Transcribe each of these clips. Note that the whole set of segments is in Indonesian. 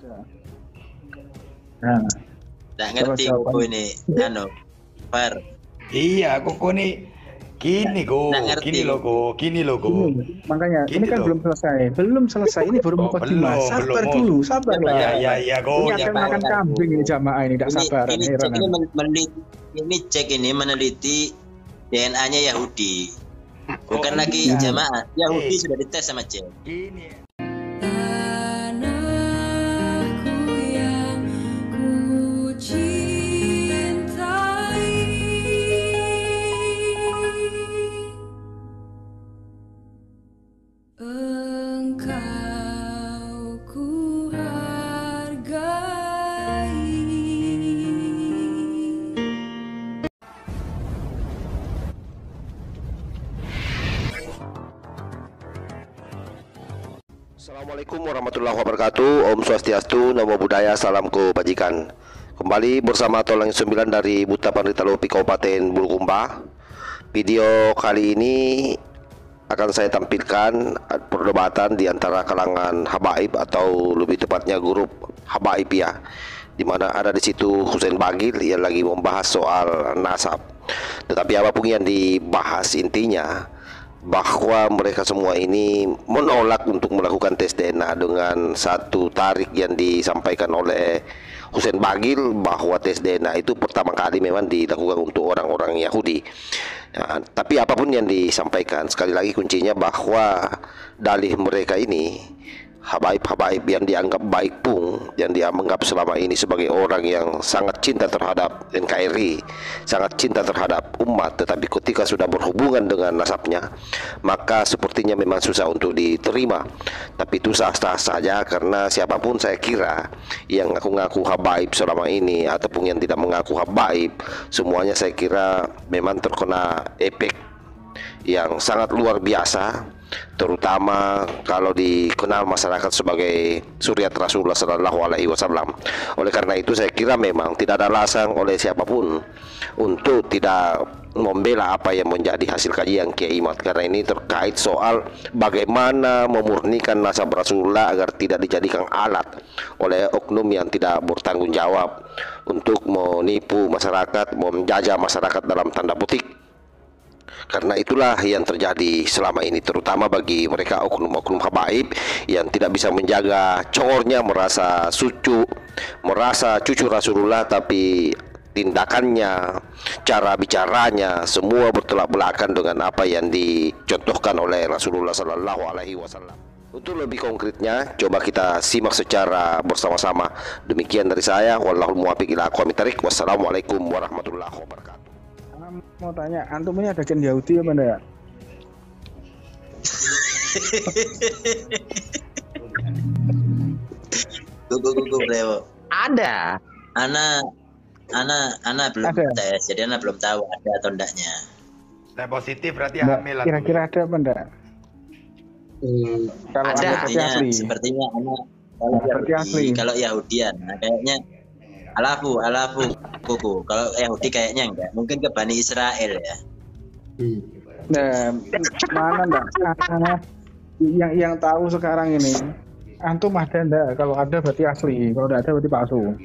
Nah, Nggak ngerti kok ini, Far. Iya, kok nih gini kok. Makanya Gini ini kan loh. belum selesai. Ini baru mukadimah. Sabar dulu, sabar lah. Ya, kok. Ini akan makan kambing ini jamaah ini, tidak sabaran. Ini cek ini meneliti DNA-nya Yahudi, bukan lagi jamaah. Yahudi sudah dites sama cek. Gini. Assalamualaikum warahmatullahi wabarakatuh. Om Swastiastu, Namo Buddhaya, salam kebajikan. Kembali bersama Tolong 9 dari Buta Pandritalopi Kabupaten Bulukumba. Video kali ini akan saya tampilkan perdebatan di antara kalangan habaib atau lebih tepatnya grup habaib ya, dimana ada di situ Husein Bagil yang lagi membahas soal nasab. Tetapi apapun yang dibahas, intinya bahwa mereka semua ini menolak untuk melakukan tes DNA dengan satu tarik yang disampaikan oleh Husein Bagil bahwa tes DNA itu pertama kali memang dilakukan untuk orang-orang Yahudi. Nah, tapi apapun yang disampaikan, sekali lagi kuncinya bahwa dalih mereka ini habaib-habaib yang dianggap baik pun, yang dianggap selama ini sebagai orang yang sangat cinta terhadap NKRI, sangat cinta terhadap umat, tetapi ketika sudah berhubungan dengan nasabnya, maka sepertinya memang susah untuk diterima. Tapi itu sah-sah saja, karena siapapun saya kira yang ngaku-ngaku habaib selama ini ataupun yang tidak mengaku habaib, semuanya saya kira memang terkena efek yang sangat luar biasa, terutama kalau dikenal masyarakat sebagai suriat Rasulullah Sallallahu Alaihi Wasallam. Oleh karena itu saya kira memang tidak ada alasan oleh siapapun untuk tidak membela apa yang menjadi hasil kajian Kiai Imad, karena ini terkait soal bagaimana memurnikan nasab Rasulullah agar tidak dijadikan alat oleh oknum yang tidak bertanggung jawab untuk menipu masyarakat, menjajah masyarakat dalam tanda petik. Karena itulah yang terjadi selama ini, terutama bagi mereka oknum-oknum habaib yang tidak bisa menjaga cornya, merasa cucu Rasulullah, tapi tindakannya, cara bicaranya semua bertolak belakang dengan apa yang dicontohkan oleh Rasulullah Sallallahu Alaihi Wasallam. Untuk lebih konkretnya, coba kita simak secara bersama-sama. Demikian dari saya, wallahul muwaffiq ila aqwamit thariq. Wassalamualaikum warahmatullahi wabarakatuh. Mau tanya, antum ini ada gen Yahudi apa enggak? Ada. Ana belum tes, jadi Ana belum tahu ada atau enggaknya. Nah, positif berarti hamil. Kira-kira ada apa enggak? Kalau ada, sepertinya Ana kalau Yahudian, nah kayaknya alafu kuku. Kalau Yahudi kayaknya enggak, mungkin ke Bani Israel ya. Nah, mana enggak? Yang tahu sekarang ini, antum ada enggak? Kalau ada berarti asli, kalau enggak ada berarti palsu.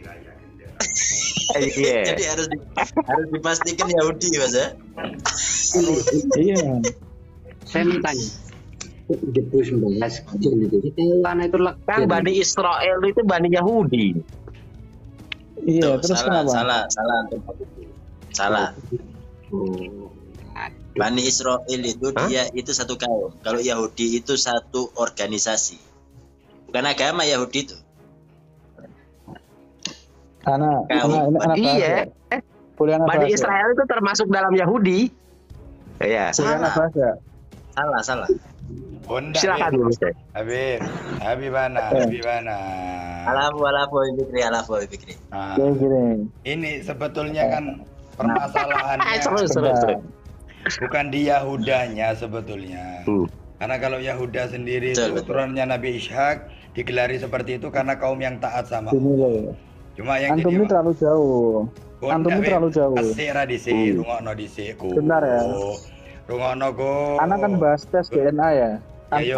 Jadi harus dipastikan Yahudi, Mas ya. Iya. Saya mau tanya. 2019 karena itu kan Bani Israel itu Bani Yahudi. Iya, tuh, terus kenapa? Salah. Bani Israel itu dia itu satu kaum. Kalau Yahudi itu satu organisasi. Bukan agama Yahudi itu. Anak iya. Bani Israel itu termasuk dalam Yahudi. Iya. Salah. Silakan dulu, Habib mana? Alafu Fikri. Ini sebetulnya kan permasalahannya bukan di Yahudanya sebetulnya. Karena kalau Yahuda sendiri itu turunnya Nabi Ishak digelari seperti itu karena kaum yang taat sama Allah. Cuma yang antum ini terlalu jauh. Asira dhisik, rungokno dhisik. Benar ya. Rungokno go. Anak kan bahas tes DNA ya.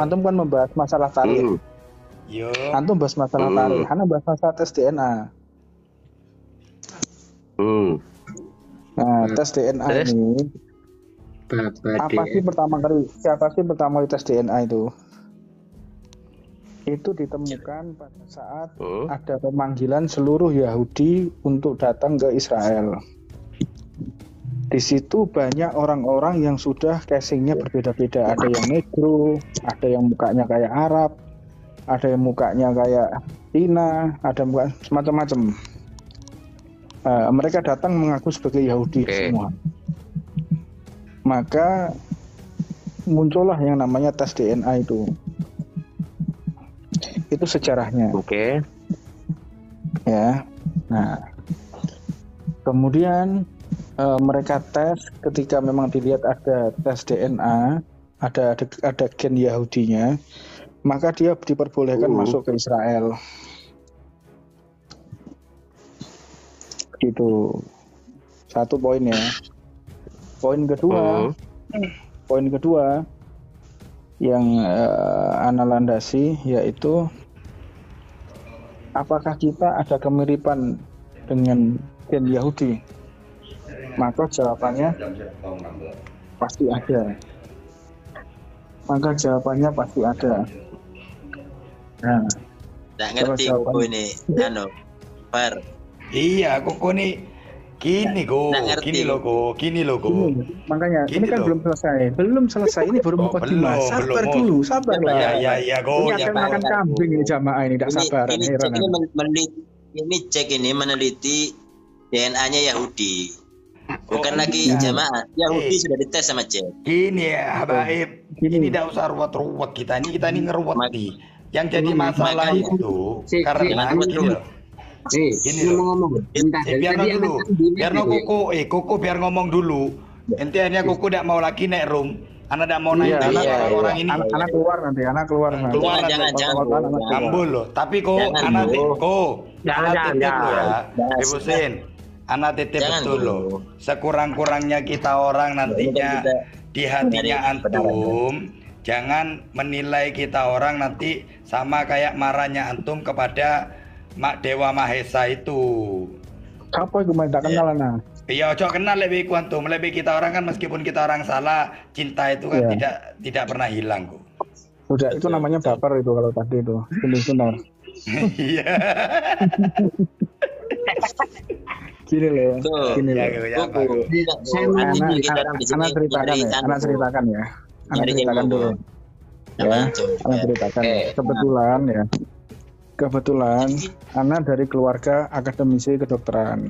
Antum kan membahas masalah tarikh. Yo. Antum bahas masalah tarikh, Ana bahas masalah tes DNA. Nah, tes DNA ini siapa sih pertama kali tes DNA itu? Itu ditemukan pada saat ada pemanggilan seluruh Yahudi untuk datang ke Israel. Di situ banyak orang-orang yang sudah casingnya berbeda-beda. Ada yang negro, ada yang mukanya kayak Arab, ada yang mukanya kayak Cina, ada muka semacam-macam. Mereka datang mengaku sebagai Yahudi semua. Maka muncullah yang namanya tes DNA itu. Itu sejarahnya. Ya. Nah, kemudian mereka tes, ketika memang dilihat ada tes DNA, ada gen Yahudinya, maka dia diperbolehkan masuk ke Israel. Gitu. Satu poin ya. Poin kedua yang Ana landasi yaitu apakah kita ada kemiripan dengan gen Yahudi? Maka jawabannya pasti ada. Nah, nggak ngerti kok ini, Par. Iya, kok nih gini loh kok. Makanya ini kan belum selesai. Ini baru mukadimah. Sabar dulu. Ya, Ini akan makan kambing ini jamaah ini, tidak sabar. Ini cek ini meneliti DNA-nya Yahudi. Bukan lagi jamaah. Yahudi sudah dites sama cek. Gini ya, Habaib. Ini tidak usah ruwet-ruwet kita ini ngeruwet nih. Yang jadi masalah itu karena ini ngomong. Biar ngomong dulu. Intinya Koko tidak mau lagi naik room. Anak tidak mau naik orang ini. Anak keluar nanti. Jangan. Ambul loh. Tapi anak titip ya. Ibusin. Anak titip betul loh. Sekurang-kurangnya kita orang nantinya di hatinya antum. Jangan menilai kita orang nanti sama kayak marahnya antum kepada Mak Dewa Mahesa itu. Apa itu tak kenal Ana? Iya, ojo kenal lebih kuantum, lebih kita orang kan meskipun kita orang salah, cinta itu kan tidak pernah hilang kok. Udah itu namanya baper itu kalau tadi itu. Benar. Iya. Gini loh. Anak ceritakan ya. Anak ceritakan dulu. Kebetulan Ana dari keluarga akademisi kedokteran.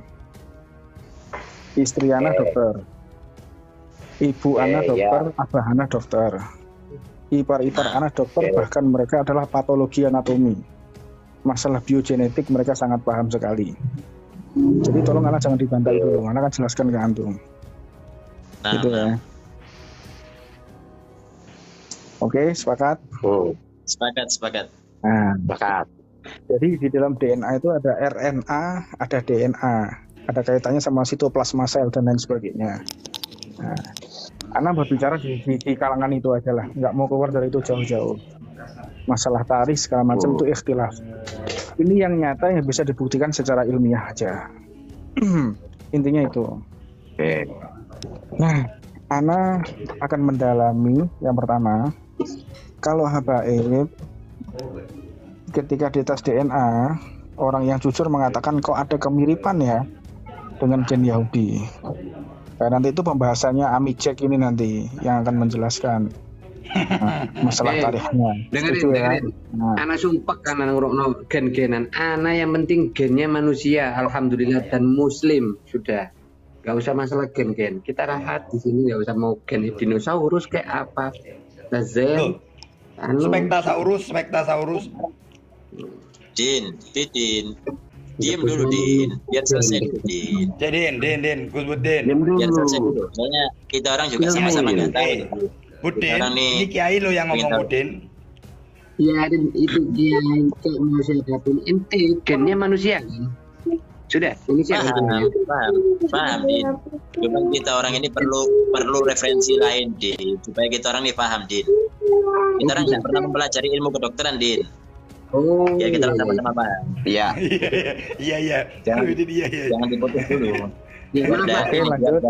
Istri Ana dokter. Ibu Ana dokter, abah Ana dokter. Ipar-ipar Ana dokter, bahkan mereka adalah patologi anatomi. Masalah biogenetik mereka sangat paham sekali. Jadi tolong Ana jangan dibantai dulu. Ana akan jelaskan ke antum. Gitu ya. Oke, sepakat? Sepakat. Nah, jadi di dalam DNA itu ada RNA, ada DNA, ada kaitannya sama sitoplasma sel dan lain sebagainya. Nah, Ana berbicara di kalangan itu aja lah, nggak mau keluar dari itu jauh-jauh. Masalah tarikh segala macam itu ikhtilaf. Ini yang nyata yang bisa dibuktikan secara ilmiah aja. Intinya itu. Nah, Ana akan mendalami yang pertama, kalau habaib ketika dites DNA, orang yang jujur mengatakan kok ada kemiripan ya dengan gen Yahudi. Nah, nanti itu pembahasannya Ami Jack ini nanti yang akan menjelaskan masalah tarikhnya. Dengerin. Ana sumpah kan ngrokno gen-genan. Ana yang penting gennya manusia, alhamdulillah, dan muslim sudah. Gak usah masalah gen-gen. Kita rahat di sini, gak usah mau gen dinosaurus kayak apa. Lazel. Spektasaurus. Din. Diam dulu, Din. Biar selesai dulu, Din. Din, Gus Din. Biar selesai dulu. Soalnya kita orang juga sama-sama nggak tahu. Budin, ini Kiai lo yang ngomong Budin. Ya, itu dia yang mau saya dapetin. Ente gennya manusia kan? Sudah, ini siapa? Paham, Din. Cuma kita orang ini perlu referensi lain, Din, supaya kita orang ini paham, Din. Kita orang tidak pernah mempelajari ilmu kedokteran, Din. Oh, Ya kita sama-sama paham. Iya. Iya. Jangan Iya. jangan diputus dulu. Ya, Biar kenapa? dari lanjut.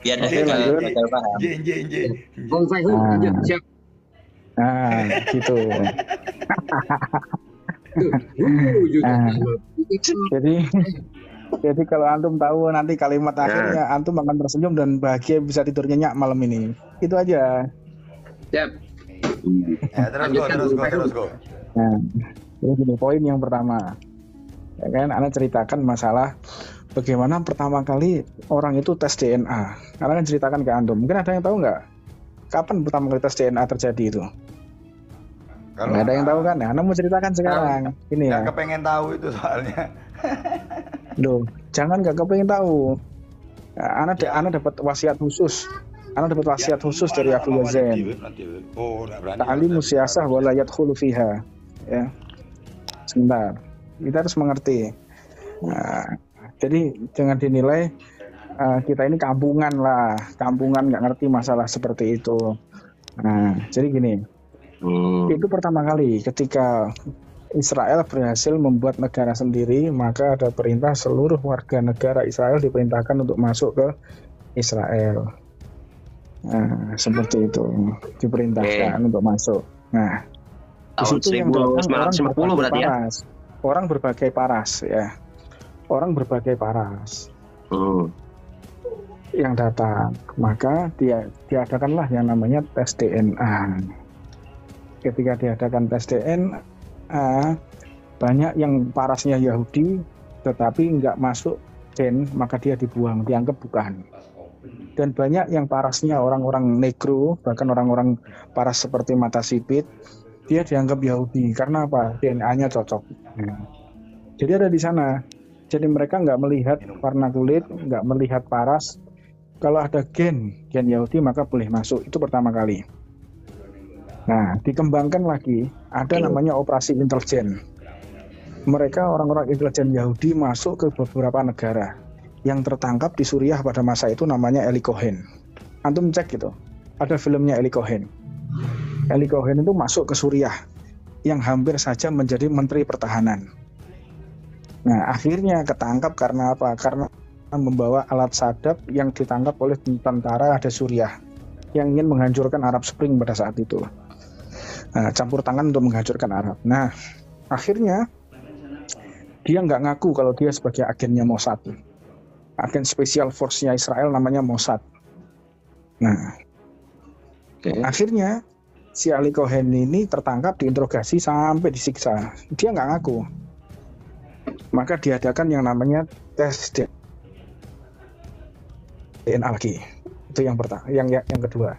biar Oke, dari lanjut. gagal paham. Bung Faihu, lanjut. Siap. Nah, gitu. Nah, jadi kalau antum tahu nanti kalimat akhirnya antum akan tersenyum dan bahagia bisa tidur nyenyak malam ini. Itu aja. siap. Ya, terus go. Nah, jadi gini, poin yang pertama. Ya kan, Ana ceritakan masalah bagaimana pertama kali orang itu tes DNA. Ana kan ceritakan ke antum. Mungkin ada yang tahu nggak? Kapan pertama kali tes DNA terjadi itu? Kalau nggak ada yang tahu kan? Nah, Ana mau ceritakan sekarang. Ini ya. Nggak kepengen tahu itu soalnya. Loh, jangan nggak kepengen tahu. Nah, Ana dapat wasiat khusus. Ana dapat wasiat khusus dari Abu Yazin. Ta'alimu siyasah wala yadkhulu fiha. Ya. Sebentar. Kita harus mengerti. Nah, jadi jangan dinilai kita ini kampungan lah. Kampungan nggak ngerti masalah seperti itu. Nah, jadi gini. Itu pertama kali ketika Israel berhasil membuat negara sendiri, maka ada perintah seluruh warga negara Israel diperintahkan untuk masuk ke Israel. Nah, seperti itu diperintahkan untuk masuk. Nah, di situ yang datang orang berbagai paras. Orang berbagai paras ya. Orang berbagai paras. Yang datang, maka diadakanlah yang namanya tes DNA. Ketika diadakan tes DNA, banyak yang parasnya Yahudi tetapi nggak masuk gen, maka dia dibuang, dianggap bukan. Dan banyak yang parasnya orang-orang negro, bahkan orang-orang paras seperti mata sipit, dia dianggap Yahudi. Karena apa? DNA-nya cocok. Jadi ada di sana. Jadi mereka nggak melihat warna kulit, nggak melihat paras. Kalau ada gen Yahudi maka boleh masuk. Itu pertama kali. Nah, dikembangkan lagi, ada namanya operasi intelijen. Mereka orang-orang intelijen Yahudi masuk ke beberapa negara. Yang tertangkap di Suriah pada masa itu namanya Eli Cohen. Antum cek gitu, ada filmnya Eli Cohen. Eli Cohen itu masuk ke Suriah, yang hampir saja menjadi Menteri Pertahanan. Nah, akhirnya ketangkap karena apa? Karena membawa alat sadap yang ditangkap oleh tentara ada Suriah, yang ingin menghancurkan Arab Spring pada saat itu. Nah, campur tangan untuk menghancurkan Arab. Nah, akhirnya dia nggak ngaku kalau dia sebagai agennya Mossad. Agen Special Force-nya Israel namanya Mossad. Nah, akhirnya si Ali Cohen ini tertangkap, diinterogasi sampai disiksa. Dia nggak ngaku. Maka diadakan yang namanya tes DNA lagi. Itu yang pertama, yang kedua.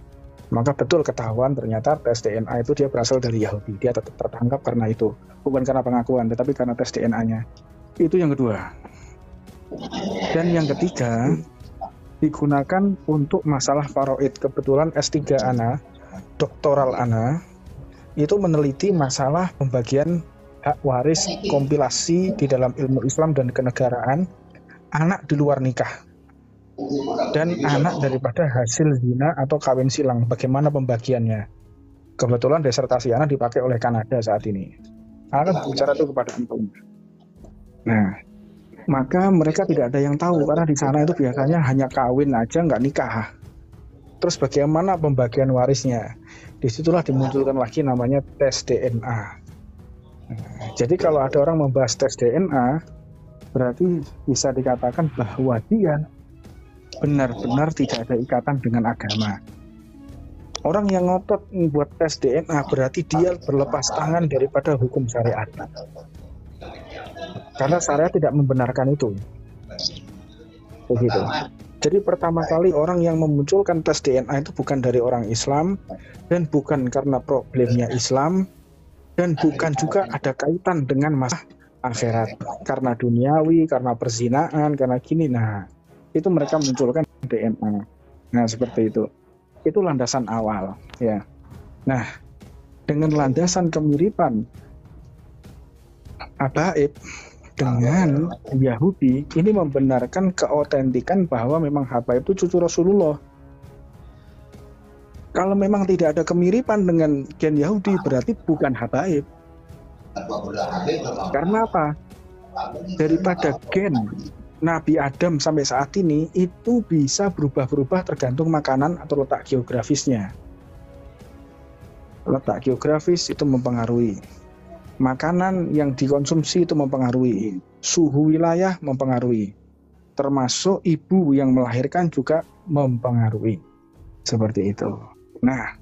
Maka betul ketahuan ternyata tes DNA itu dia berasal dari Yahudi. Dia tetap tertangkap karena itu, bukan karena pengakuan, tetapi karena tes DNA-nya. Itu yang kedua. Dan yang ketiga digunakan untuk masalah faraid. Kebetulan S3 Ana, doktoral Ana, itu meneliti masalah pembagian hak waris kompilasi di dalam ilmu Islam dan kenegaraan anak di luar nikah. Dan anak daripada hasil zina atau kawin silang, bagaimana pembagiannya. Kebetulan disertasi anak dipakai oleh Kanada saat ini. Anak bicara itu kepada antum. Nah, maka mereka tidak ada yang tahu karena di sana itu biasanya hanya kawin aja, nggak nikah. Terus bagaimana pembagian warisnya? Disitulah dimunculkan lagi namanya tes DNA. Nah, jadi kalau ada orang membahas tes DNA, berarti bisa dikatakan bahwa dia benar-benar tidak ada ikatan dengan agama. Orang yang ngotot membuat tes DNA berarti dia berlepas tangan daripada hukum syariat. Karena syariat tidak membenarkan itu. Begitu. Jadi pertama kali orang yang memunculkan tes DNA itu bukan dari orang Islam, dan bukan karena problemnya Islam, dan bukan juga ada kaitan dengan masalah akhirat. Karena duniawi, karena perzinaan, karena gini. Nah, itu mereka munculkan DNA. Nah, seperti itu. Itu landasan awal, ya. Nah, dengan landasan kemiripan Habaib dengan Yahudi, ini membenarkan keautentikan bahwa memang Habaib itu cucu Rasulullah. Kalau memang tidak ada kemiripan dengan gen Yahudi, berarti bukan Habaib. Karena apa? Daripada gen Nabi Adam sampai saat ini itu bisa berubah-berubah tergantung makanan atau letak geografisnya. Letak geografis itu mempengaruhi. Makanan yang dikonsumsi itu mempengaruhi. Suhu wilayah mempengaruhi. Termasuk ibu yang melahirkan juga mempengaruhi. Seperti itu. Nah,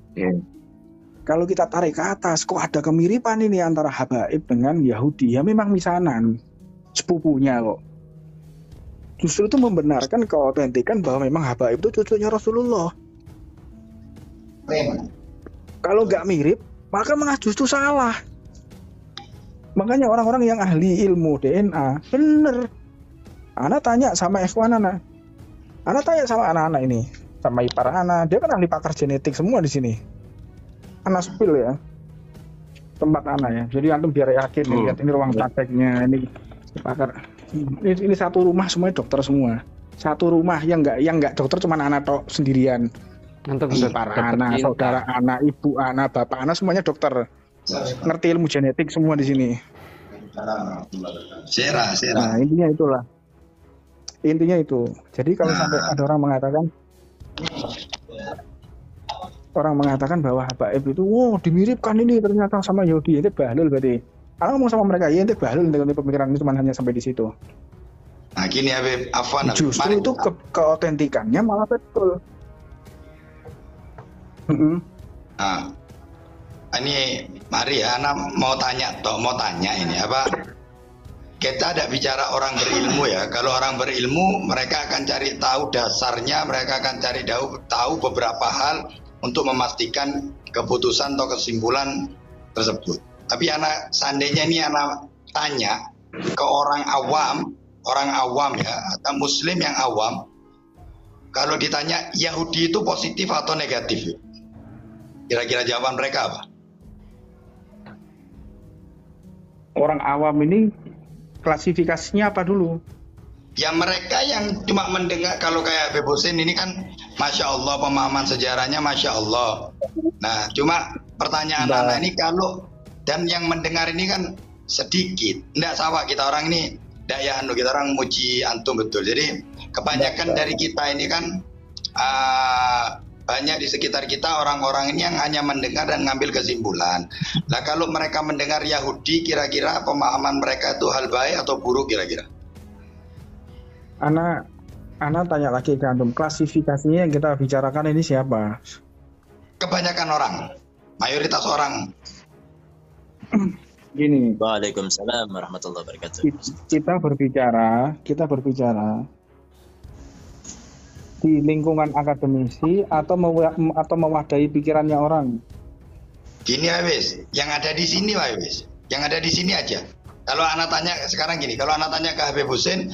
kalau kita tarik ke atas, kok ada kemiripan ini antara Habaib dengan Yahudi? Ya memang misanan, sepupunya kok. Justru itu membenarkan keautentikan bahwa memang Habaib itu cucunya Rasulullah. Kalau nggak mirip, maka malah justru salah. Makanya orang-orang yang ahli ilmu DNA, bener. Ana tanya sama F1 Ana. Ana tanya sama anak-anak ini, sama ipar Ana. Dia kan ahli pakar genetik semua di sini. Ana spill ya, tempat Ana ya. Jadi antum biar yakin, lihat ini ruang prakteknya, ini pakar. Ini satu rumah semuanya dokter semua. Satu rumah yang nggak dokter cuma Ana tok sendirian. Ipar Ana, saudara Ana, ibu Ana, bapak Ana semuanya dokter. Ngerti ilmu genetik semua di sini. Sera. Nah, intinya itulah. Intinya itu. Jadi kalau sampai ada orang mengatakan bahwa Habaib itu, dimiripkan ini ternyata sama Yahudi, itu bahlul berarti. Kalau ngomong sama mereka, ya itu bahlul dengan pemikiran itu cuma hanya sampai di situ. Nah, gini Habib, Afwan. Justru itu keautentikannya malah betul. Nah, ini mari ya, Ana mau tanya ini apa? Kita tidak bicara orang berilmu ya. Kalau orang berilmu, mereka akan cari tahu dasarnya, mereka akan cari tahu beberapa hal untuk memastikan keputusan atau kesimpulan tersebut. Tapi seandainya ini Ana tanya ke orang awam ya, atau Muslim yang awam, kalau ditanya Yahudi itu positif atau negatif, kira-kira jawaban mereka apa? Orang awam ini klasifikasinya apa dulu? Ya mereka yang cuma mendengar, kalau kayak Habib Husin ini kan Masya Allah pemahaman sejarahnya Masya Allah. Nah cuma pertanyaan anak ini kalau, dan yang mendengar ini kan sedikit. Nggak sama, kita orang ini kita orang muji antum betul. Jadi kebanyakan dari kita ini kan banyak di sekitar kita orang-orang ini yang hanya mendengar dan ngambil kesimpulan. Nah kalau mereka mendengar Yahudi, kira-kira pemahaman mereka itu hal baik atau buruk kira-kira? Ana tanya lagi ke antum, klasifikasinya yang kita bicarakan ini siapa? Kebanyakan orang, mayoritas orang. Gini. Waalaikumsalam warahmatullahi wabarakatuh. Kita berbicara di lingkungan akademisi atau mewadahi pikirannya orang. Gini Habis, yang ada di sini Habis, yang ada di sini aja. Kalau anak tanya sekarang gini, kalau anak tanya ke Habib Husin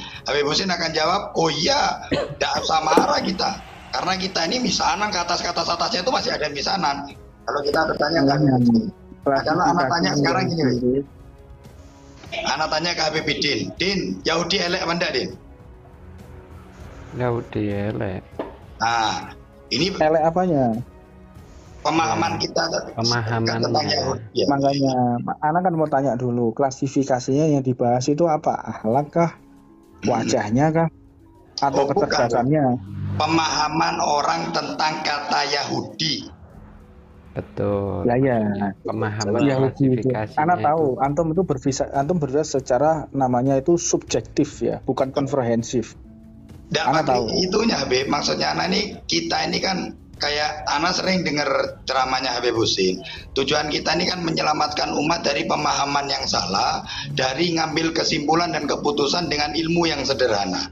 akan jawab, oh iya, tidak usah marah kita, karena kita ini misanan, ke atasnya itu masih ada misanan. Kalau kita bertanya ke Habib Husin, kalau anak tanya sekarang gini, anak tanya ke Habib Din, Yahudi elek apa enggak, Din? Yahudi elek. Nah, ini elek apanya? Pemahaman kita tentang Yahudi. Ya. Makanya, anak kan mau tanya dulu, klasifikasinya yang dibahas itu apa? Akhlak kah? Wajahnya kah? Atau kecerdasannya? Pemahaman orang tentang kata Yahudi. Betul. Ya. Pemahaman klasifikasinya. Anak tahu, antum berbicara secara namanya itu subjektif ya, bukan komprehensif. Anak tahu. Itunya Habib, maksudnya anak ini, kita ini kan kayak Ana sering dengar ceramahnya Habib Husin. Tujuan kita ini kan menyelamatkan umat dari pemahaman yang salah, dari ngambil kesimpulan dan keputusan dengan ilmu yang sederhana.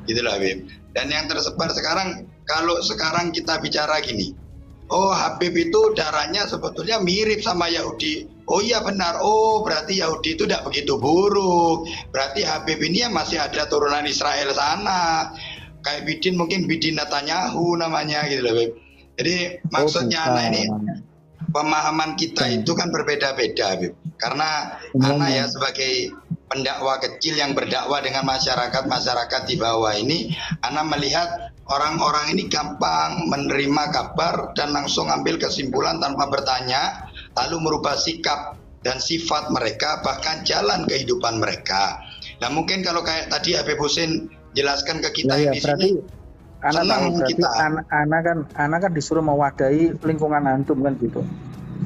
Gitulah Habib. Dan yang tersebar sekarang, kalau sekarang kita bicara gini, oh Habib itu darahnya sebetulnya mirip sama Yahudi. Oh iya benar, oh berarti Yahudi itu tidak begitu buruk. Berarti Habib ini ya masih ada turunan Israel sana. Kayak Bidin, mungkin Bidin Netanyahu namanya gitu loh Habib. Jadi maksudnya anak ini pemahaman kita itu kan berbeda-beda Habib. Karena anak ya sebagai pendakwah kecil yang berdakwah dengan masyarakat di bawah ini, anak melihat orang-orang ini gampang menerima kabar dan langsung ambil kesimpulan tanpa bertanya, lalu merubah sikap dan sifat mereka, bahkan jalan kehidupan mereka. Nah mungkin kalau kayak tadi Habib Husin jelaskan ke kita yang di sini, senang kita. Anak kan disuruh mewadahi lingkungan antum kan gitu.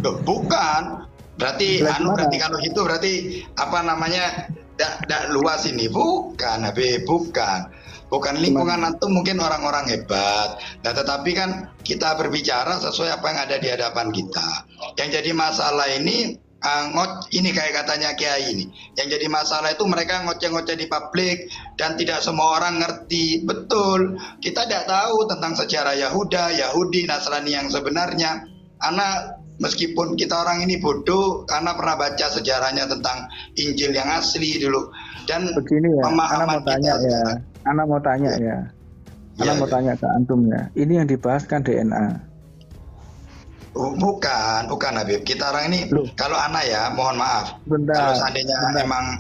Bukan, berarti berarti kalau itu berarti apa namanya tidak luas ini, bukan Habib, bukan lingkungan antum mungkin orang-orang hebat. Nah tetapi kan kita berbicara sesuai apa yang ada di hadapan kita. Yang jadi masalah ini ini kayak katanya Kiai ini, yang jadi masalah itu mereka ngoceh-ngoceh di publik dan tidak semua orang ngerti. Betul, kita tidak tahu tentang sejarah Yahudi, Nasrani yang sebenarnya. Anak meskipun kita orang ini bodoh karena pernah baca sejarahnya tentang Injil yang asli dulu. Dan begini ya, Ana mau tanya ke antum ya. Ini yang dibahas kan DNA. Bukan Habib. Kita orang ini kalau anak ya, mohon maaf. Kalau seandainya memang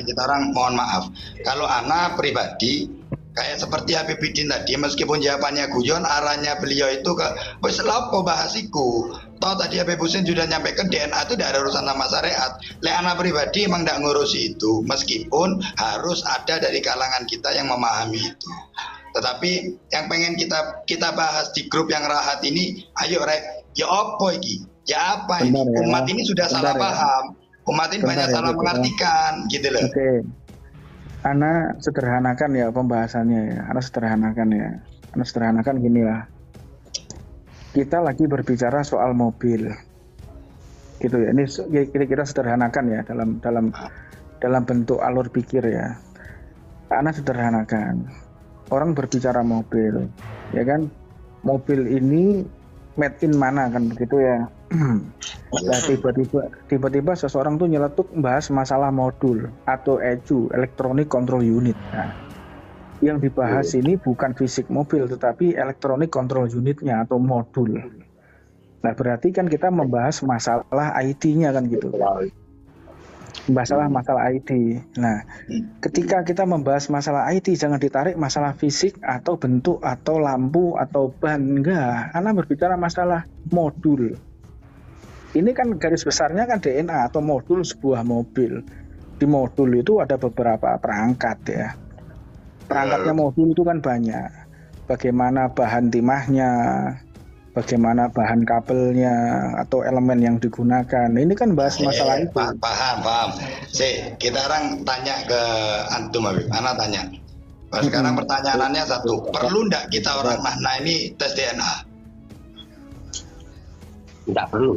kita orang mohon maaf. Kalau anak pribadi kayak seperti Habib Bidin tadi, meskipun jawabannya guyon, arahnya beliau itu ke wis lapo bahasiku. Toh tadi Habib Husin sudah nyampaikan DNA itu tidak ada urusan sama syariat. Le anak pribadi emang tidak ngurusi itu, meskipun harus ada dari kalangan kita yang memahami itu. Tetapi yang pengen kita bahas di grup yang rahat ini, ayo rek, ya apa ini? Ya apa ini? Umat ini sudah salah paham. Umat ini banyak salah mengartikan, gitu loh. Oke. Ana sederhanakan ya pembahasannya ya. Ana sederhanakan gini lah. Kita lagi berbicara soal mobil. Gitu ya. Ini kita sederhanakan ya dalam bentuk alur pikir ya. Ana sederhanakan. Orang berbicara mobil, ya kan? Mobil ini made in mana kan begitu ya? Nah, tiba-tiba seseorang tuh nyeletuk membahas masalah modul atau ECU, Electronic Control Unit. Nah, yang dibahas ini bukan fisik mobil, tetapi Electronic Control Unitnya atau modul. Nah, berarti kan kita membahas masalah IT-nya kan gitu. Masalah IT. Nah, ketika kita membahas masalah IT, jangan ditarik masalah fisik atau bentuk atau lampu atau ban, enggak. Karena berbicara masalah modul. Ini kan garis besarnya kan DNA atau modul sebuah mobil. Di modul itu ada beberapa perangkat ya. Perangkatnya modul itu kan banyak. Bagaimana bahan timahnya, bagaimana bahan kabelnya atau elemen yang digunakan. Ini kan bahas masalah itu. Paham. Kita orang tanya ke antum Habib. Ana tanya. Sekarang pertanyaannya satu. Perlu enggak kita orang Mahna ini tes DNA? Enggak perlu.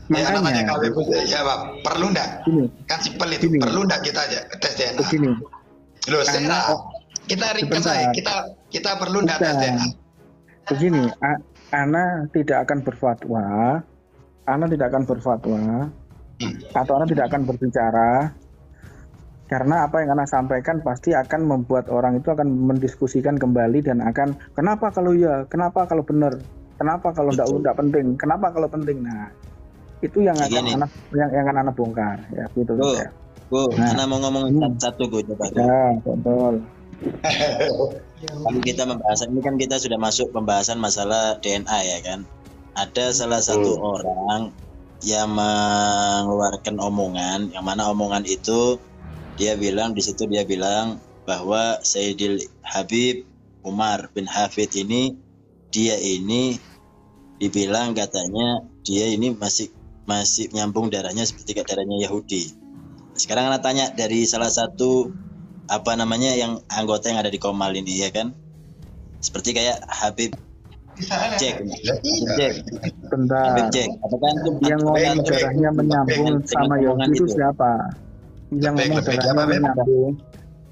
Ya, Ana tanya ke Habib. Ya, Pak. Perlu enggak? Kan simpel itu. Perlu enggak kita aja tes DNA? Loh, kita ringkas aja. Kita perlu enggak tes DNA? Begini, Ana tidak akan berfatwa, atau Ana tidak akan berbicara, karena apa yang Ana sampaikan pasti akan membuat orang itu akan mendiskusikan kembali dan akan kenapa kalau ya, kenapa kalau benar, kenapa kalau tidak penting, kenapa kalau penting. Nah, itu yang akan Ana bongkar, ya gitu. Ana mau ngomong satu coba. Ya, betul. Kalau kita membahas ini kan kita sudah masuk pembahasan masalah DNA ya kan. Ada salah satu orang yang mengeluarkan omongan, yang mana omongan itu dia bilang bahwa Sayyidil Habib Umar bin Hafid ini dibilang katanya dia ini masih nyambung darahnya seperti darahnya Yahudi. Sekarang Ana tanya dari salah satu yang anggota yang ada di Komal ini ya kan, seperti kayak Habib Jack. Bentar. Apakah yang ngomong darahnya menyambung sama Yahudi itu siapa?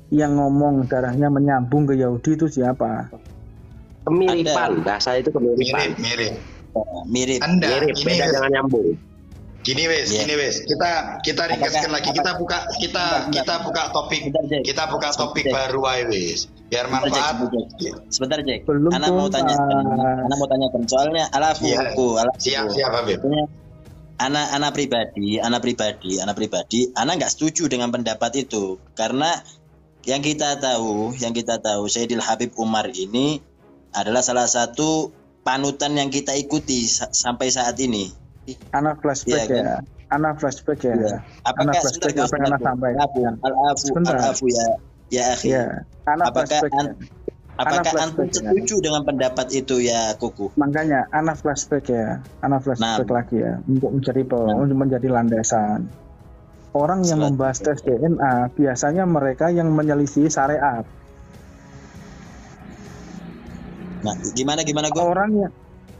Yang ngomong darahnya menyambung ke Yahudi itu siapa? Kemiripan, bahasa itu kemiripan. Mirip. Beda dengan nyambung. Gini wes, kita ringkaskan lagi, kita buka topik baru aja wes, biar manfaat. Sebentar Jack, Ana mau tanyakan soalnya Siap Habib. Ana pribadi, Ana nggak setuju dengan pendapat itu karena yang kita tahu Sayyidil Habib Umar ini adalah salah satu panutan yang kita ikuti sampai saat ini. Anak flashback Iya, ya. Anak flashback ya. Apakah Anak flashback sebentar, apa yang Anak sampaikan? Sebentar. Al-afu ya akhi. Ya. Anak Apakah flashback ya. Apakah Anak antum flashback, ya. setuju dengan pendapat itu ya Kuku? Makanya anak flashback ya. Anak flashback lagi ya. Untuk menjadi landasan. Orang yang membahas tes DNA biasanya mereka yang menyelisih syariat. Nah, gimana Gu?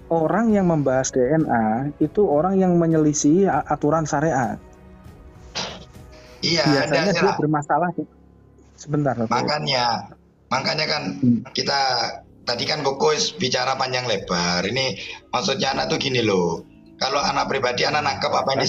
Orang yang membahas DNA itu orang yang menyelisih aturan syariat. Iya, biasanya dia bermasalah. Sebentar. Makanya kan kita tadi kan Koko bicara panjang lebar. Ini maksudnya anak tuh gini loh. Kalau anak pribadi anak nangkep apa yang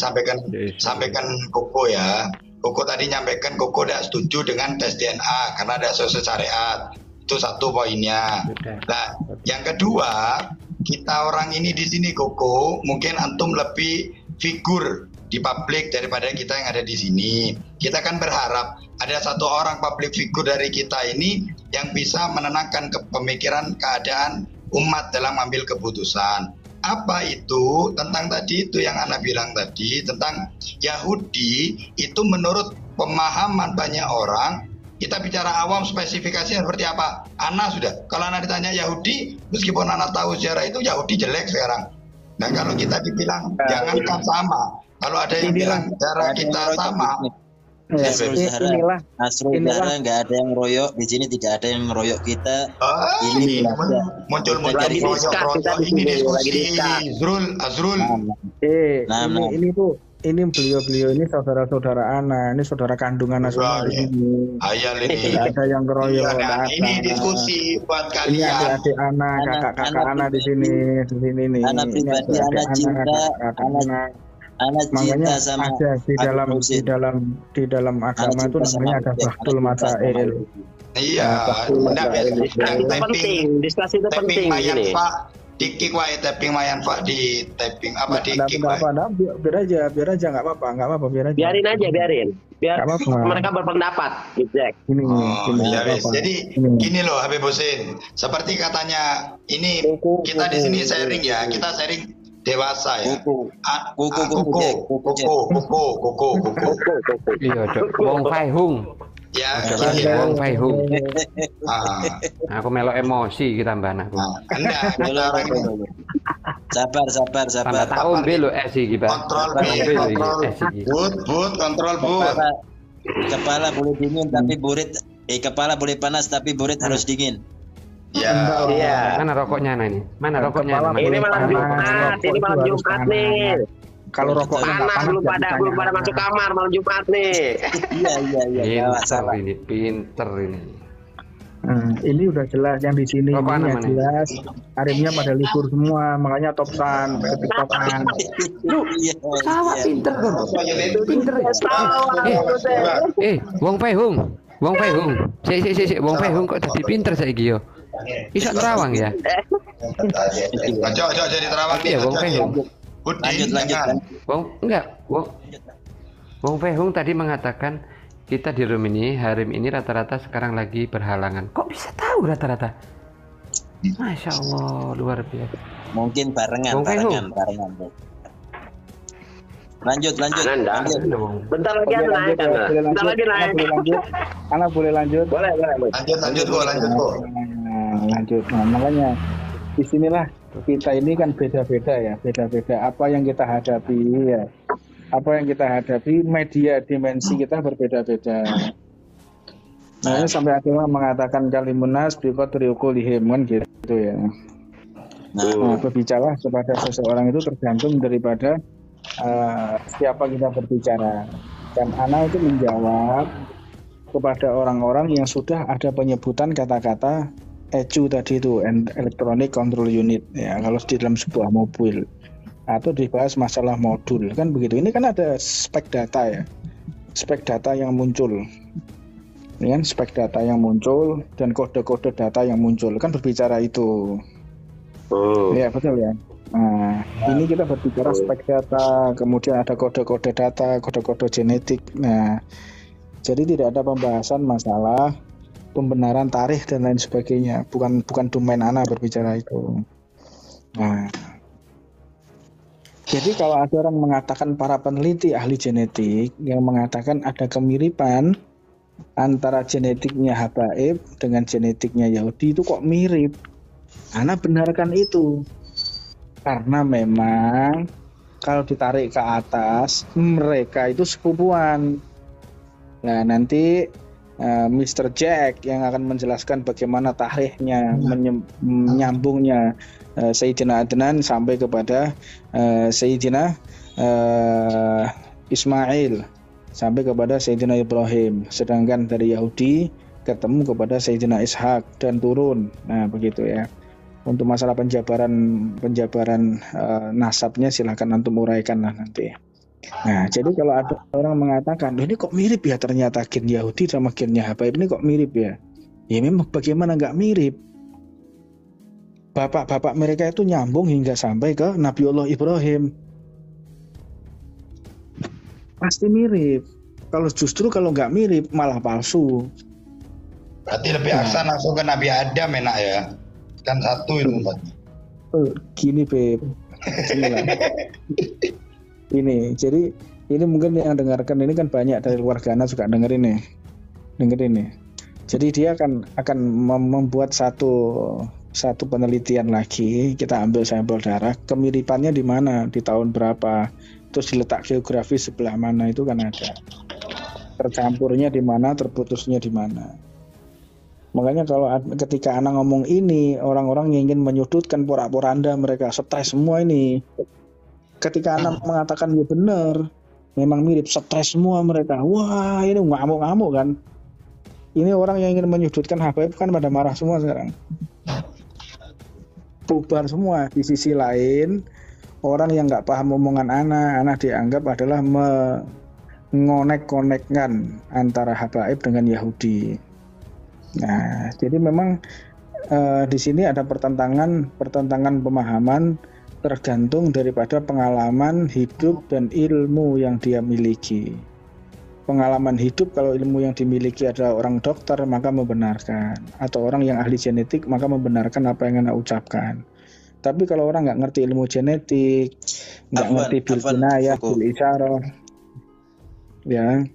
disampaikan Koko ya. Koko tadi nyampaikan Koko tidak setuju dengan tes DNA karena ada sesuai syariat. Itu satu poinnya. Nah, yang kedua, kita orang ini di sini Koko, mungkin antum lebih figur di publik daripada kita yang ada di sini. Kita kan berharap ada satu orang public figure dari kita ini yang bisa menenangkan pemikiran keadaan umat dalam ambil keputusan. Apa itu? Tentang tadi itu yang Ana bilang tadi tentang Yahudi itu menurut pemahaman banyak orang, kita bicara awam spesifikasinya seperti apa? Ana sudah. Kalau Ana ditanya Yahudi, meskipun Ana tahu sejarah itu Yahudi jelek sekarang. Nah kalau kita dibilang jangankan sama, kalau ada yang bilang cara kita sama, inilah nggak ada yang royok di sini, tidak ada yang royok kita. Ini muncul ini diskusi Azrul. Ini beliau ini saudara-saudara Ana, ini saudara kandungan nasional di sini. Ayal ini. Ada yang keroyok. Ini diskusi buat kalian. Ini adik-adik Ana, kakak-kakak Ana di sini nih. Anak pribadi, anak cinta, anak cinta sama ada di dalam agama itu namanya ada Bahdul Masail. Iya, diskusi itu penting ini. Dikik wae tapping mayan Pak di tapping apa dikik wae. Biar aja nggak apa-apa biar aja. Biarin. Biar mereka berpendapat, Jack. Jadi gini loh Habib Husin, seperti katanya ini kita di sini sharing ya, kita sharing dewasa ya. Kuku. Iya, Wong Fai Hung. Ya, Wong Fai Hung. Aku melok emosi kita mbak anakku. Sabar. Tahu belo esi gitu. Kontrol but. Kepala boleh dingin tapi burit. Kepala boleh panas tapi burit harus dingin. Ya. Iya. Mana rokoknya ini? Ini malam Jumat nih. Kalau rokoknya belum pada masuk kamar malam Jumat nih. Iya. Pinter ini, pinter ini. Ini udah jelas yang di sini ini jelas. Arimnya pada libur semua, makanya topsan, topsan. Sawah pinter dong. Pinter. Wong Fai Hung. Sik, Wong Fai Hung kok jadi pinter saiki yo. Iso terawang ya? Ojo jadi terawang dia. Wong Fai Hung. Lanjut. Wong Fai Hung tadi mengatakan kita di room ini, Harim ini rata-rata sekarang lagi berhalangan. Kok bisa tahu rata-rata? Masya Allah, luar biasa. Mungkin barengan. Lanjut. Bentar lagi naik. Anak boleh lanjut. Boleh. Lanjut. Nah, makanya disinilah kita ini kan beda-beda apa yang kita hadapi ya. Apa yang kita hadapi, media dimensi kita berbeda-beda. Nah, sampai akhirnya mengatakan kalimunas biqadri uqulihim kan gitu ya. Nah, berbicara kepada seseorang itu tergantung daripada siapa kita berbicara. Dan Ana itu menjawab kepada orang-orang yang sudah ada penyebutan kata-kata ECU tadi itu, Electronic Control Unit ya, kalau di dalam sebuah mobil. Atau dibahas masalah modul kan begitu. Ini kan ada spek data ya, spek data yang muncul, ini kan spek data yang muncul dan kode-kode data yang muncul kan berbicara itu. Ya betul ya. Nah ini kita berbicara spek data, kemudian ada kode-kode data, kode-kode genetik. Nah jadi tidak ada pembahasan masalah pembenaran tarikh dan lain sebagainya. Bukan domain Ana berbicara itu. Nah Jadi kalau ada orang mengatakan, para peneliti ahli genetik yang mengatakan ada kemiripan antara genetiknya Habaib dengan genetiknya Yahudi, itu kok mirip? Ana benarkan itu. Karena memang kalau ditarik ke atas, mereka itu sepupuan. Nah, nanti Mr. Jack yang akan menjelaskan bagaimana tarikhnya, menyambungnya Sayyidina Adnan sampai kepada Sayyidina Ismail, sampai kepada Sayyidina Ibrahim. Sedangkan dari Yahudi ketemu kepada Sayyidina Ishak dan turun. Nah, begitu ya. Untuk masalah penjabaran nasabnya silahkan antum uraikan lah nanti. Nah, jadi kalau ada orang mengatakan, ini kok mirip ya ternyata gen Yahudi sama gennya Habaib ini kok mirip ya? Ya memang bagaimana nggak mirip? Bapak-bapak mereka itu nyambung hingga sampai ke Nabiullah Ibrahim. Pasti mirip. Kalau nggak mirip malah palsu. Berarti lebih aksan langsung ke Nabi Adam enak ya? Kan satu itu tempatnya. Gini Beb. Ini, jadi ini mungkin yang dengarkan ini kan banyak dari luar Ghana suka dengerin nih. Jadi dia akan membuat satu penelitian lagi. Kita ambil sampel darah, kemiripannya di mana, di tahun berapa, terus diletak geografis sebelah mana itu kan ada. Tercampurnya di mana, terputusnya di mana. Makanya kalau ketika anak ngomong ini, orang-orang yang ingin menyudutkan porak-poranda mereka stres semua ini. Ketika anak mengatakan ya benar, memang mirip, stres semua mereka. Wah, ini ngamuk-ngamuk kan. Ini orang yang ingin menyudutkan Habaib kan pada marah semua sekarang. Bubar semua. Di sisi lain, orang yang nggak paham omongan anak dianggap adalah mengonek-konekkan antara Habaib dengan Yahudi. Nah, jadi memang di sini ada pertentangan pemahaman tergantung daripada pengalaman hidup dan ilmu yang dia miliki. Pengalaman hidup, kalau ilmu yang dimiliki adalah orang dokter maka membenarkan, atau orang yang ahli genetik maka membenarkan apa yang Anda ucapkan. Tapi kalau orang nggak ngerti ilmu genetik, nggak ngerti bil kinayah, bil isyarah, ya.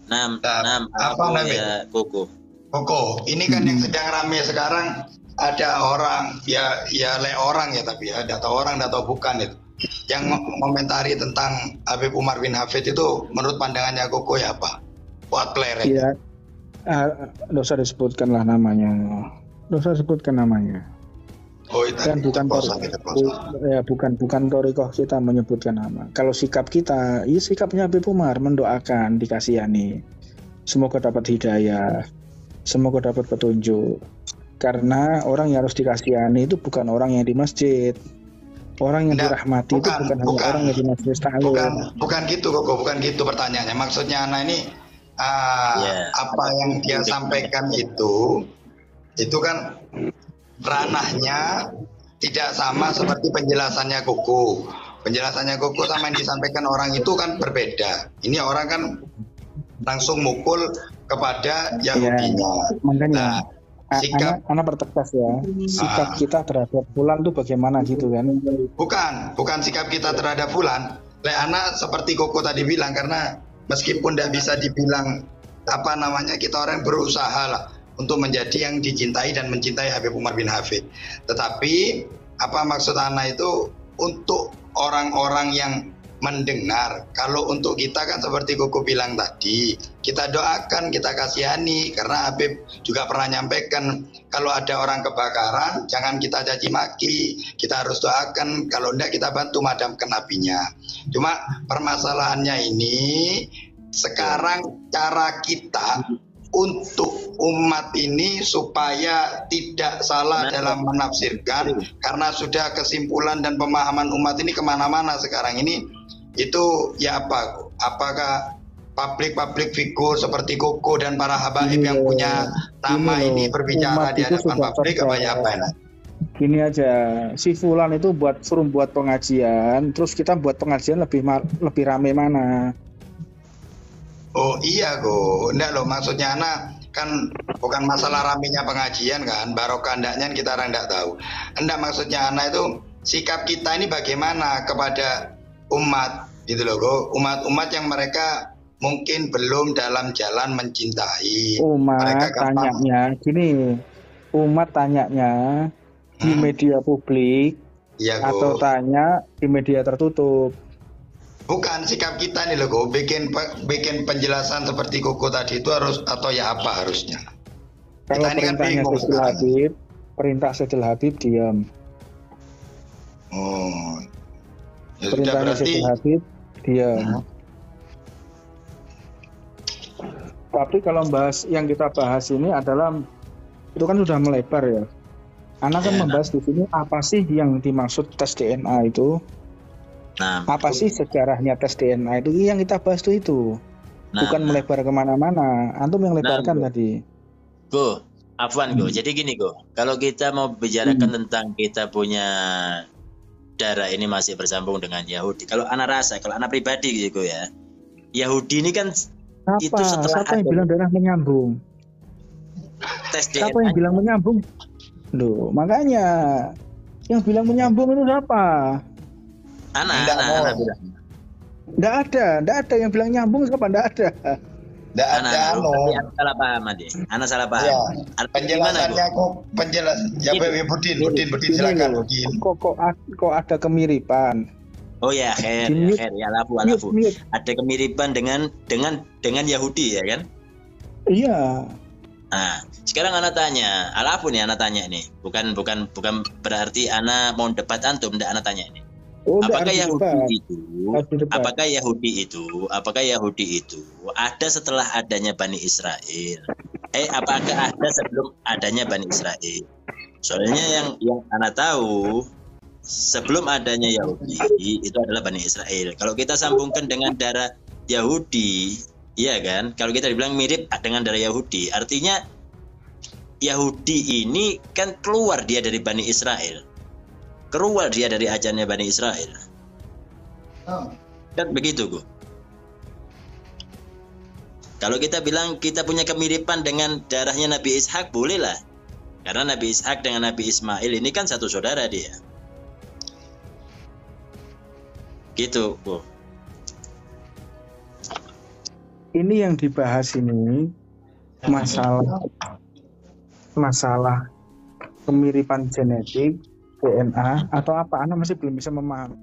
Apa ya Koko, ini kan yang sedang ramai sekarang. Ada orang ya orang ya, tapi ya nggak tahu orang, nggak tahu bukan itu yang mengomentari tentang Habib Umar bin Hafid itu. Menurut pandangannya Koko ya apa? Buat player ya, dosa disebutkan namanya. Oh, itu kan bukan torikoh kita menyebutkan nama. Kalau sikap kita, ya sikapnya Habib Umar, mendoakan, dikasihani, semoga dapat hidayah, semoga dapat petunjuk. Karena orang yang harus dikasihani itu bukan orang yang di masjid. Orang yang dirahmati itu bukan hanya orang yang di masjid ta'lim. Bukan gitu Koko, bukan gitu pertanyaannya. Maksudnya anak ini apa yang dia sampaikan itu kan ranahnya tidak sama seperti penjelasannya Koko. Penjelasannya Koko sama yang disampaikan orang itu kan berbeda. Ini orang kan langsung mukul kepada Yahudinya. Makanya sikap anak bertegas ya, sikap kita terhadap fulan tuh bagaimana gitu kan? Bukan sikap kita terhadap fulan. Anak seperti Koko tadi bilang, karena meskipun tidak bisa dibilang kita orang berusaha lah untuk menjadi yang dicintai dan mencintai Habib Umar bin Hafid. Tetapi apa maksud anak itu untuk orang-orang yang mendengar. Kalau untuk kita kan seperti Koko bilang tadi, kita doakan, kita kasihani, karena Habib juga pernah nyampaikan kalau ada orang kebakaran jangan kita caci maki, kita harus doakan, kalau enggak kita bantu madamkan apinya. Cuma permasalahannya ini sekarang cara kita untuk umat ini supaya tidak salah dalam menafsirkan, karena sudah kesimpulan dan pemahaman umat ini kemana-mana sekarang ini. Itu ya apakah publik figur seperti Koko dan para habaib yang punya nama ini berbicara di hadapan publik apa ya apa? Gini aja, si fulan itu suruh buat pengajian, terus kita buat pengajian lebih rame mana? Oh iya Go, enggak loh, maksudnya anak kan bukan masalah ramenya pengajian kan, barokah ndaknya kita orang enggak tahu. Enggak, maksudnya anak itu sikap kita ini bagaimana kepada umat gitu loh, Go. Umat-umat yang mereka mungkin belum dalam jalan mencintai. Umat tanyanya gini, umat tanyanya di media publik ya, atau tanya di media tertutup? Bukan, sikap kita nih loh, Go. Bikin penjelasan seperti Koko tadi itu harus atau ya apa harusnya. Kalau perintah Saidil Habib diam. Oh, ya perintahnya Saidil Habib diam. Tapi kalau yang kita bahas ini adalah itu kan sudah melebar ya. Anak kan membahas di sini apa sih yang dimaksud tes DNA itu? Nah, apa sih sejarahnya tes DNA itu? Yang kita bahas itu. Bukan melebar kemana-mana. Antum yang lebarkan tadi. Go, Afwan Go. Jadi gini Go, kalau kita mau bicarakan tentang kita punya darah ini masih bersambung dengan Yahudi. Kalau anak rasa, kalau anak pribadi gitu ya, Yahudi ini kan itu setelah siapa yang bilang darah menyambung? Tes DNA. Siapa yang bilang menyambung? Loh, makanya yang bilang menyambung itu siapa? Anak bilang. Nggak ada yang bilang nyambung, siapa? Nggak ada. Nggak ada. Anak salah paham aja. Anak salah paham. Ya, penjelasannya kok Budin silakan Budin. Kok ada kemiripan? Oh ya, khair ya alafu. Ada kemiripan dengan Yahudi ya kan? Iya. Nah, sekarang anak tanya, alafu nih anak tanya nih. Bukan berarti anak mau debat antum, enggak anak tanya ini. Apakah Yahudi itu ada setelah adanya Bani Israel? Apakah ada sebelum adanya Bani Israel? Soalnya yang anak tahu sebelum adanya Yahudi itu adalah Bani Israel. Kalau kita sambungkan dengan darah Yahudi, iya kan? Kalau kita dibilang mirip dengan darah Yahudi, artinya Yahudi ini kan keluar dia dari Bani Israel. Keluar dia dari ajarannya Bani Israel. Kan begitu, Gu. Kalau kita bilang kita punya kemiripan dengan darahnya Nabi Ishak, bolehlah. Karena Nabi Ishak dengan Nabi Ismail ini kan satu saudara dia. Gitu, Gu. Ini yang dibahas ini masalah kemiripan genetik, DNA atau apa? Anda masih belum bisa memahami.